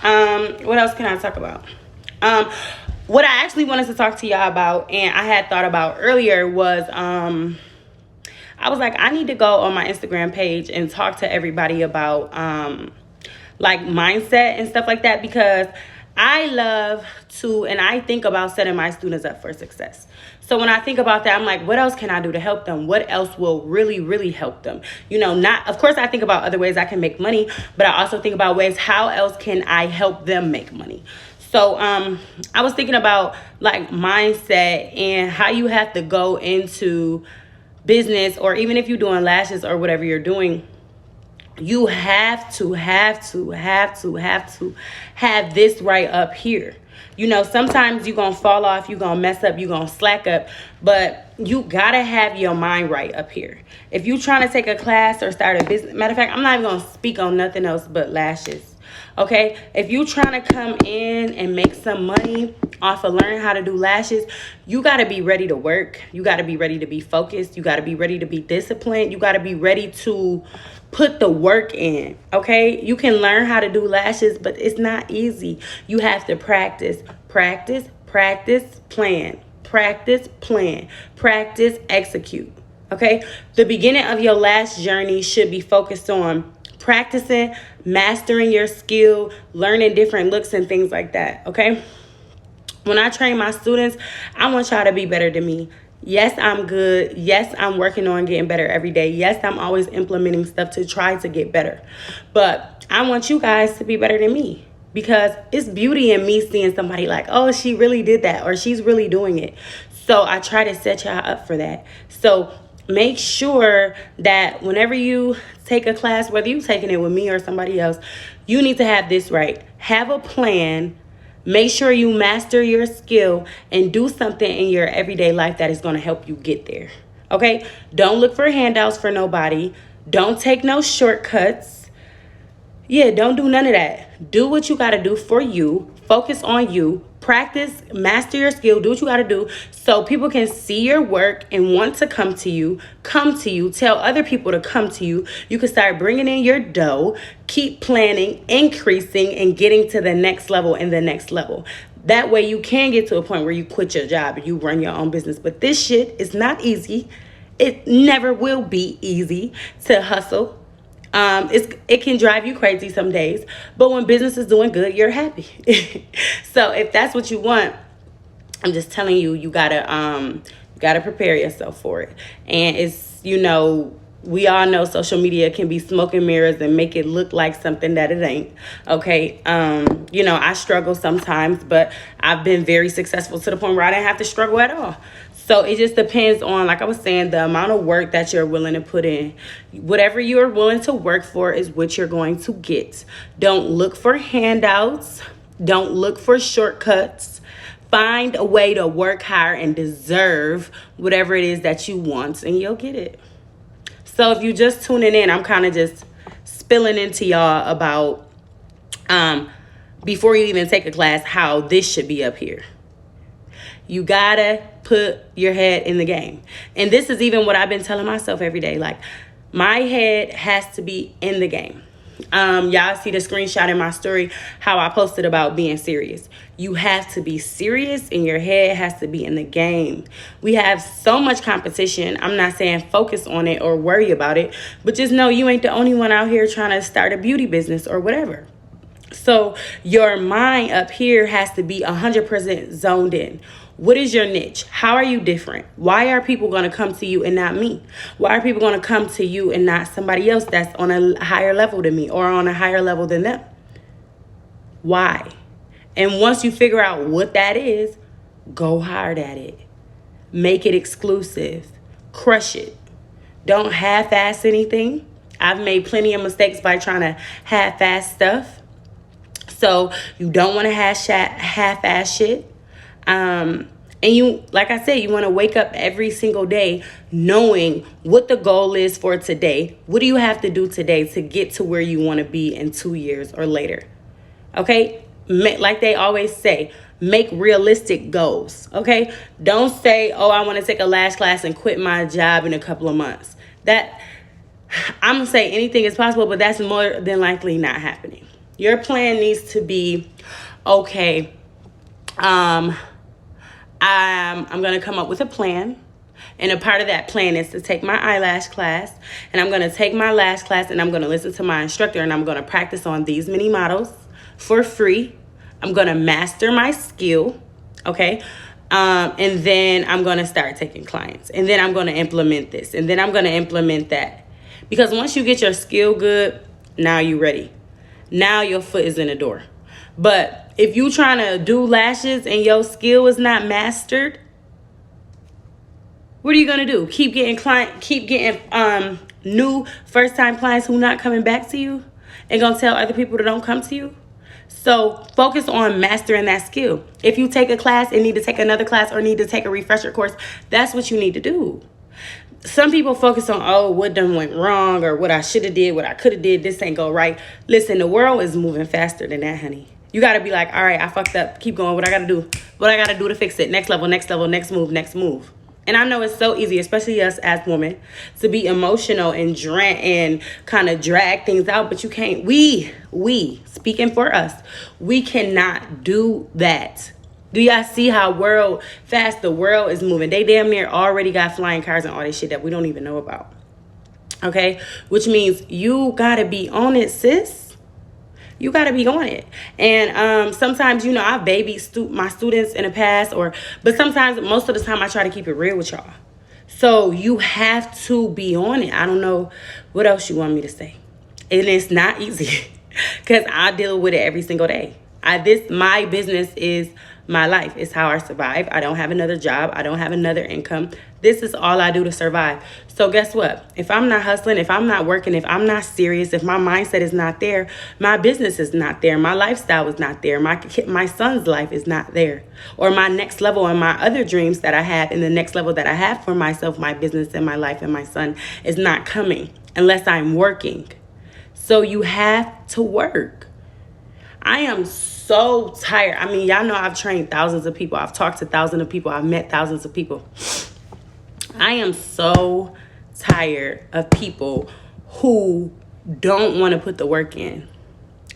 What else can I talk about? What I actually wanted to talk to y'all about, and I had thought about earlier, was I was like, I need to go on my Instagram page and talk to everybody about like mindset and stuff like that, because I love to, and I think about setting my students up for success. So when I think about that, I'm like, what else can I do to help them? What else will really, really help them? You know, not, of course, I think about other ways I can make money, but I also think about ways, how else can I help them make money? So I was thinking about like mindset and how you have to go into business, or even if you're doing lashes or whatever you're doing, you have to have this right up here. You know, sometimes you're going to fall off, you're going to mess up, you're going to slack up, but you got to have your mind right up here. If you're trying to take a class or start a business, matter of fact, I'm not even going to speak on nothing else but lashes. Okay, if you trying to come in and make some money off of learning how to do lashes, you got to be ready to work. You got to be ready to be focused. You got to be ready to be disciplined. You got to be ready to put the work in. Okay, you can learn how to do lashes, but it's not easy. You have to practice, plan, practice, execute. Okay, the beginning of your lash journey should be focused on practicing, mastering your skill, learning different looks and things like that. Okay, when I train my students, I want y'all to be better than me. Yes, I'm good. Yes, I'm working on getting better every day. Yes, I'm always implementing stuff to try to get better. But I want you guys to be better than me, because it's beauty in me seeing somebody like, oh, she really did that, or she's really doing it. So I try to set y'all up for that. So make sure that whenever you take a class, whether you're taking it with me or somebody else, you need to have this right. Have a plan. Make sure you master your skill and do something in your everyday life that is going to help you get there. Okay? Don't look for handouts for nobody. Don't take no shortcuts. Yeah, don't do none of that. Do what you got to do for you. Focus on you. Practice, master your skill, do what you got to do so people can see your work and want to come to you, tell other people to come to you. You can start bringing in your dough, keep planning, increasing, and getting to the next level and the next level. That way you can get to a point where you quit your job and you run your own business. But this shit is not easy. It never will be easy to hustle. It can drive you crazy some days, but when business is doing good, you're happy. So if that's what you want, I'm just telling you, you gotta prepare yourself for it. And it's, you know, we all know social media can be smoke and mirrors and make it look like something that it ain't. Okay. You know, I struggle sometimes, but I've been very successful to the point where I didn't have to struggle at all. So it just depends on, like I was saying, the amount of work that you're willing to put in. Whatever you're willing to work for is what you're going to get. Don't look for handouts. Don't look for shortcuts. Find a way to work hard and deserve whatever it is that you want, and you'll get it. So if you're just tuning in, I'm kind of just spilling into y'all about, before you even take a class, how this should be up here. You gotta put your head in the game. And this is even what I've been telling myself every day. Like, my head has to be in the game. Y'all see the screenshot in my story, how I posted about being serious. You have to be serious and your head has to be in the game. We have so much competition. I'm not saying focus on it or worry about it, but just know you ain't the only one out here trying to start a beauty business or whatever. So your mind up here has to be 100% zoned in. What is your niche? How are you different? Why are people going to come to you and not me? Why are people going to come to you and not somebody else that's on a higher level than me or on a higher level than them? Why? And once you figure out what that is, go hard at it. Make it exclusive. Crush it. Don't half-ass anything. I've made plenty of mistakes by trying to half-ass stuff. So you don't want to half-ass shit. And you, like I said, you want to wake up every single day knowing what the goal is for today. What do you have to do today to get to where you want to be in 2 years or later? Okay? Like they always say, make realistic goals. Okay? Don't say, oh, I want to take a lash class and quit my job in a couple of months. That, I'm going to say anything is possible, but that's more than likely not happening. Your plan needs to be, okay, I'm going to come up with a plan. And a part of that plan is to take my eyelash class. And I'm going to take my lash class and I'm going to listen to my instructor and I'm going to practice on these many models for free. I'm going to master my skill. Okay. And then I'm going to start taking clients. And then I'm going to implement this. And then I'm going to implement that. Because once you get your skill good, now you're ready. Now your foot is in the door. But if you trying to do lashes and your skill is not mastered, what are you gonna do? Keep getting new first time clients who not coming back to you and gonna tell other people to don't come to you? So focus on mastering that skill. If you take a class and need to take another class or need to take a refresher course, that's what you need to do. Some people focus on, oh, what done went wrong or what I should have did, what I could have did, this ain't go right. Listen, the world is moving faster than that, honey. You got to be like, all right, I fucked up. Keep going. What I got to do? What I got to do to fix it? Next level, next level, next move, next move. And I know it's so easy, especially us as women, to be emotional and kind of drag things out. But you can't. We, speaking for us, we cannot do that. Do y'all see how fast the world is moving? They damn near already got flying cars and all this shit that we don't even know about. Okay? Which means you got to be on it, sis. You got to be on it. And sometimes, I've babied my students in the past, but sometimes, most of the time, I try to keep it real with y'all. So you have to be on it. I don't know what else you want me to say. And it's not easy because I deal with it every single day. My business is my life. It's how I survive. I don't have another job. I don't have another income. This is all I do to survive. So guess what? If I'm not hustling, if I'm not working, if I'm not serious, if my mindset is not there, my business is not there, my lifestyle is not there, my son's life is not there, or my next level and my other dreams that I have and the next level that I have for myself, my business and my life and my son is not coming unless I'm working. So you have to work. I am so tired. I mean, y'all know I've trained thousands of people. I've talked to thousands of people. I've met thousands of people. I am so tired of people who don't want to put the work in.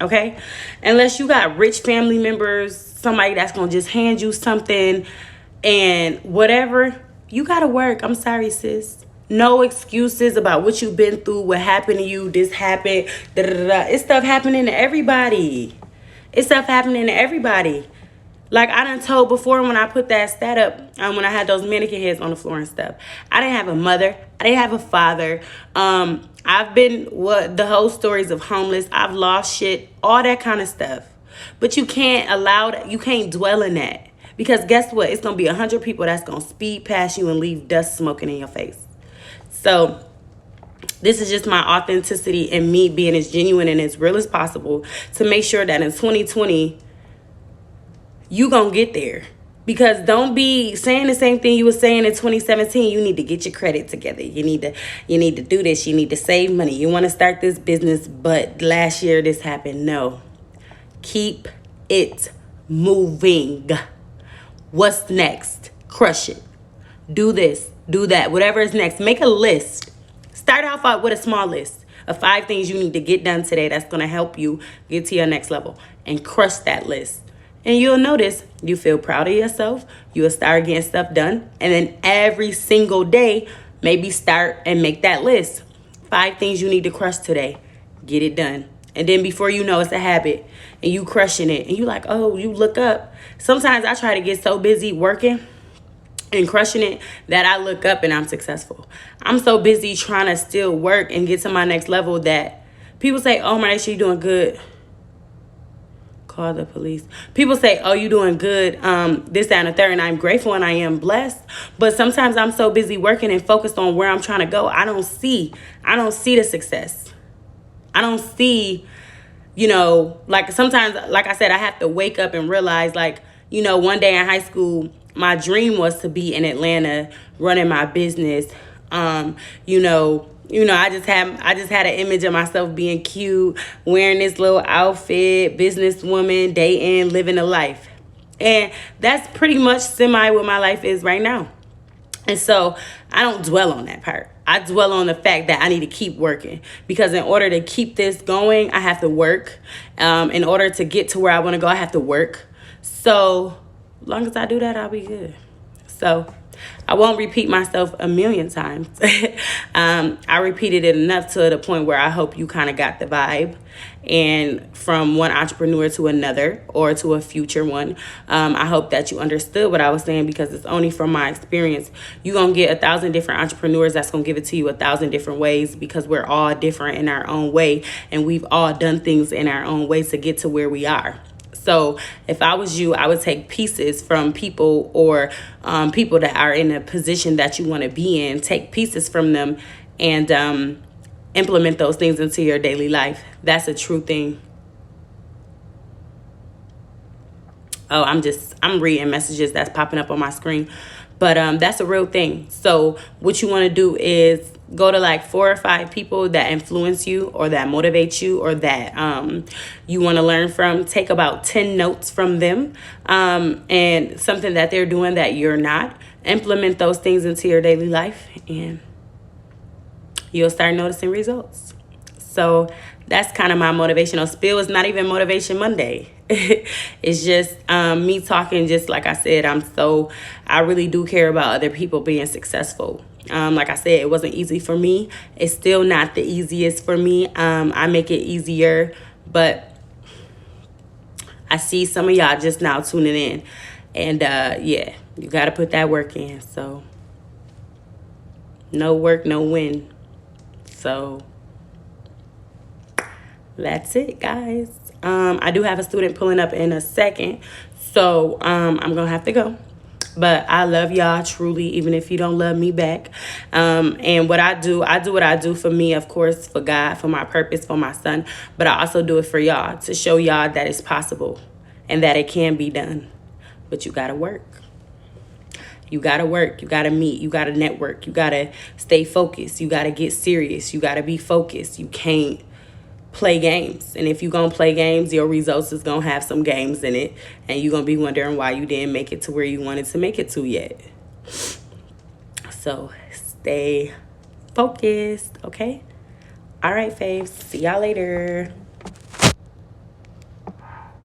Okay? Unless you got rich family members, somebody that's going to just hand you something and whatever, you got to work. I'm sorry, sis. No excuses about what you've been through, what happened to you, this happened, It's stuff happening to everybody. It's stuff happening to everybody. Like I done told before when I put that stat up, when I had those mannequin heads on the floor and stuff. I didn't have a mother. I didn't have a father. I've been the whole stories of homeless. I've lost shit, all that kind of stuff. But you can't allow that. You can't dwell in that. Because guess what? It's going to be 100 people that's going to speed past you and leave dust smoking in your face. So this is just my authenticity and me being as genuine and as real as possible to make sure that in 2020, you gonna get there. Because don't be saying the same thing you were saying in 2017. You need to get your credit together. You need to do this. You need to save money. You want to start this business, but last year this happened. No. Keep it moving. What's next? Crush it. Do this. Do that. Whatever is next. Make a list. Start off with a small list of 5 things you need to get done today that's going to help you get to your next level. And crush that list. And you'll notice you feel proud of yourself. You'll start getting stuff done. And then every single day, maybe start and make that list. 5 things you need to crush today. Get it done. And then before you know, it's a habit. And you crushing it. And you like, oh, you look up. Sometimes I try to get so busy working and crushing it that I look up and I'm successful. I'm so busy trying to still work and get to my next level that people say, oh, my, you're doing good. Call the police. People say, oh, you doing good, this, that, and the third, and I'm grateful and I am blessed. But sometimes I'm so busy working and focused on where I'm trying to go, I don't see the success. I don't see, like sometimes, like I said, I have to wake up and realize, like, one day in high school, my dream was to be in Atlanta running my business. I just had an image of myself being cute, wearing this little outfit, businesswoman, dating, living a life. And that's pretty much semi what my life is right now. And so I don't dwell on that part. I dwell on the fact that I need to keep working, because in order to keep this going, I have to work. In order to get to where I want to go, I have to work. So as long as I do that, I'll be good. So I won't repeat myself a million times. I repeated it enough to the point where I hope you kind of got the vibe. And from one entrepreneur to another, or to a future one, I hope that you understood what I was saying, because it's only from my experience. You're going to get 1,000 different entrepreneurs that's going to give it to you 1,000 different ways, because we're all different in our own way. And we've all done things in our own way to get to where we are. So if I was you, I would take pieces from people, or people that are in a position that you want to be in. Take pieces from them and implement those things into your daily life. That's a true thing. Oh, I'm reading messages that's popping up on my screen. But that's a real thing. So what you want to do is go to like 4 or 5 people that influence you, or that motivate you, or that you want to learn from. Take about 10 notes from them, and something that they're doing that you're not. Implement those things into your daily life, and you'll start noticing results. So that's kind of my motivational spill. It's not even Motivation Monday. It's just me talking. Just like I said, I really do care about other people being successful. Like I said, it wasn't easy for me. It's still not the easiest for me. I make it easier, but I see some of y'all just now tuning in. And yeah, you got to put that work in. So no work, no win. So that's it, guys. I do have a student pulling up in a second, so I'm gonna have to go. But I love y'all truly, even if you don't love me back. And what I do what I do for me, of course, for God, for my purpose, for my son. But I also do it for y'all, to show y'all that it's possible and that it can be done. But you gotta work. You gotta work. You gotta meet. You gotta network. You gotta stay focused. You gotta get serious. You gotta be focused. You can't play games. And if you're gonna play games, your results is gonna have some games in it, and you're gonna be wondering why you didn't make it to where you wanted to make it to yet. So stay focused, okay? All right, faves, see y'all later.